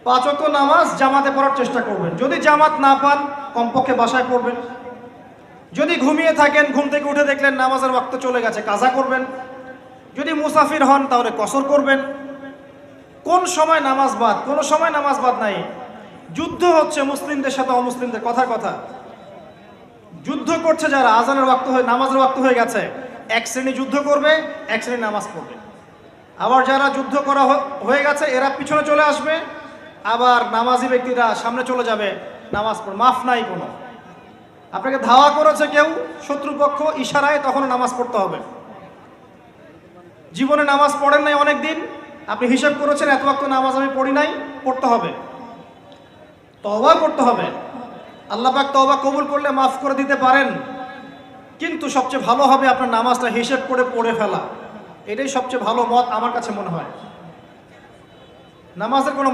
5 ওয়াক্ত নামাজ জামাতে পড়ার চেষ্টা করবেন। যদি জামাত না পান কমপক্ষে বাসায় পড়বেন। যদি ঘুমিয়ে থাকেন, ঘুম থেকে উঠে দেখলেন নামাজের ওয়াক্ত চলে গেছে, কাজা করবেন। যদি মুসাফির হন তাহলে কসর করবেন। কোন সময় নামাজ বাদ? কোনো সময় নামাজ বাদ নাই। যুদ্ধ হচ্ছে মুসলিমদের সাথে অমুসলিমদের, কথার কথা। যুদ্ধ করছে যারা, আজানের ওয়াক্ত হয়ে নামাজের ওয়াক্ত হয়ে গেছে, এক শ্রেণী যুদ্ধ করবে, এক শ্রেণী নামাজ পড়বে। আবার যারা যুদ্ধ করা হয়ে গেছে এরা পিছনে চলে আসবে, আবার নামাজি ব্যক্তিরা সামনে চলে যাবে নামাজ পড়ে। মাফ নাই কোনো। আপনাকে ধাওয়া করেছে কেউ, শত্রুপক্ষ, ইশারায়, তখন নামাজ পড়তে হবে। জীবনে নামাজ পড়েন নাই অনেক দিন, আপনি হিসাব করেছেন এত ওয়াক্ত নামাজ আমি পড়ি নাই, পড়তে হবে। তওবা করতে হবে। আল্লাহ পাক তওবা কবুল করলে মাফ করে দিতে পারেন, কিন্তু সবচেয়ে ভালো হবে আপনার নামাজটা হিসেব করে পড়ে ফেলা। এটাই সবচেয়ে ভালো মত আমার কাছে মনে হয়। নামাজের কোনো